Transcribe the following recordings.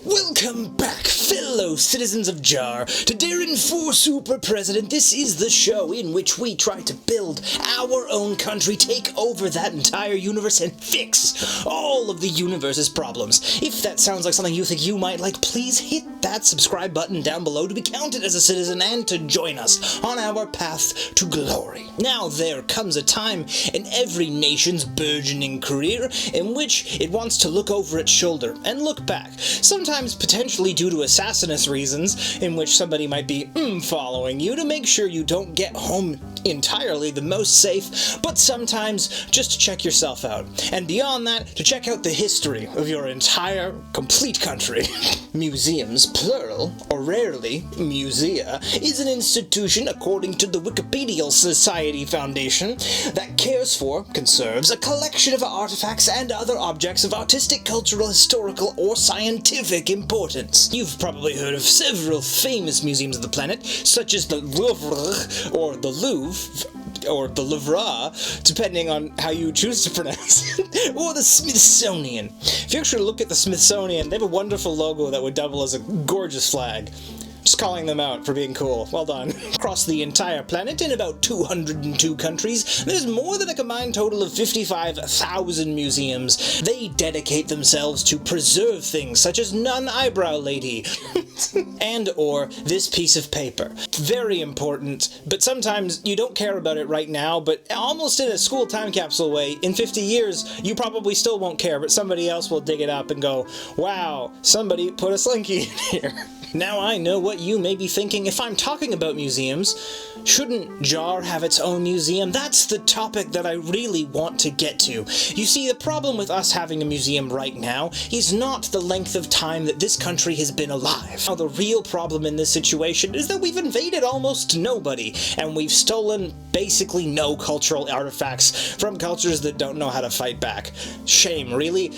Welcome back, fellow citizens of Jar, to Deron for Super President. This is the show in which we try to build our own country, take over that entire universe, and fix all of the universe's problems. If that sounds like something you think you might like, please hit that subscribe button down below to be counted as a citizen and to join us on our path to glory. Now, there comes a time in every nation's burgeoning career in which it wants to look over its shoulder and look back. Sometimes potentially due to assassinous reasons, in which somebody might be following you to make sure you don't get home entirely the most safe, but sometimes just to check yourself out. And beyond that, to check out the history of your entire, complete country. Museums, plural, or rarely, musea, is an institution, according to the Wikipedia Society Foundation, that cares for, conserves, a collection of artifacts and other objects of artistic, cultural, historical, or scientific importance. You've probably heard of several famous museums of the planet, such as the Louvre, or the Louvre, or the Louvre, depending on how you choose to pronounce it, or the Smithsonian. If you actually look at the Smithsonian, they have a wonderful logo that would double as a gorgeous flag. Just calling them out for being cool. Well done. Across the entire planet, in about 202 countries, there's more than a combined total of 55,000 museums. They dedicate themselves to preserve things such as non-eyebrow lady, and or this piece of paper. Very important, but sometimes you don't care about it right now, but almost in a school time capsule way, in 50 years, you probably still won't care, but somebody else will dig it up and go, wow, somebody put a slinky in here. Now I know what you may be thinking. If I'm talking about museums, shouldn't Jar have its own museum? That's the topic that I really want to get to. You see, the problem with us having a museum right now is not the length of time that this country has been alive. Now, the real problem in this situation is that we've invaded almost nobody, and we've stolen basically no cultural artifacts from cultures that don't know how to fight back. Shame, really?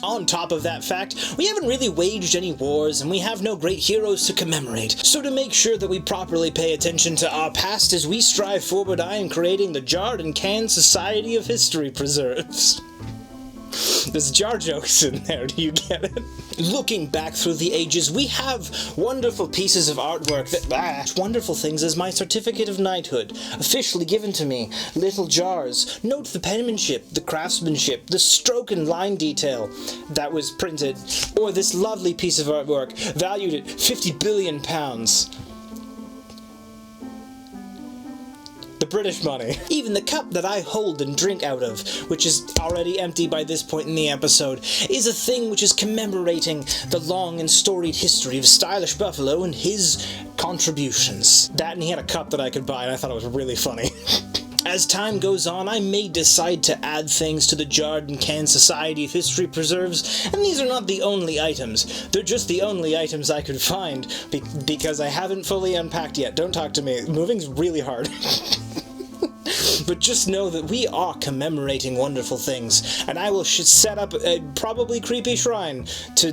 On top of that fact, we haven't really waged any wars, and we have no great heroes to commemorate. So to make sure that we properly pay attention to our past as we strive forward, I am creating the Jarred and Canned Society of History Preserves. There's jar jokes in there, do you get it? Looking back through the ages, we have wonderful pieces of artwork that wonderful things as my certificate of knighthood, officially given to me. Little jars. Note the penmanship, the craftsmanship, the stroke and line detail that was printed, or this lovely piece of artwork valued at £50 billion. The British money. Even the cup that I hold and drink out of, which is already empty by this point in the episode, is a thing which is commemorating the long and storied history of Stylish Buffalo and his contributions. That, and he had a cup that I could buy, and I thought it was really funny. As time goes on, I may decide to add things to the Jarred and Canned Society of History Preserves, and these are not the only items. They're just the only items I could find, because I haven't fully unpacked yet. Don't talk to me. Moving's really hard. But just know that we are commemorating wonderful things, and I will set up a probably creepy shrine to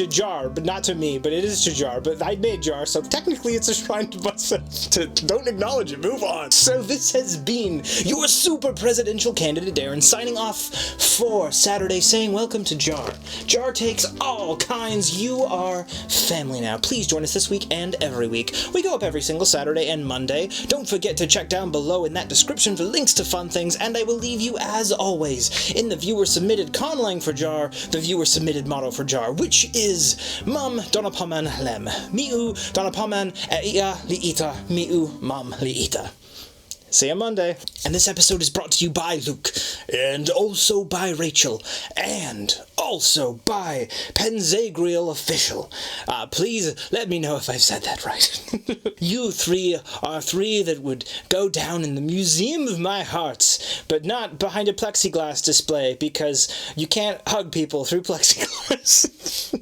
Jar, but not to me, but it is to Jar, but I made Jar, so technically it's a shrine to myself. Don't acknowledge it, move on. So this has been your super presidential candidate Deron, signing off for Saturday, saying welcome to Jar. Jar takes all kinds. You are family now. Please join us this week and every week. We go up every single Saturday and Monday. Don't forget to check down below in that description for links to fun things, and I will leave you, as always, in the viewer-submitted conlang for Jar, the viewer-submitted motto for Jar, which is Mam Donapaman Lem. Miu Donapaman Ea Liita Miu Mam Liita. See you Monday. And this episode is brought to you by Luke, and also by Rachel, and also by Penzagriel Official. Please let me know if I've said that right. You three are three that would go down in the museum of my hearts, but not behind a plexiglass display, because you can't hug people through plexiglass.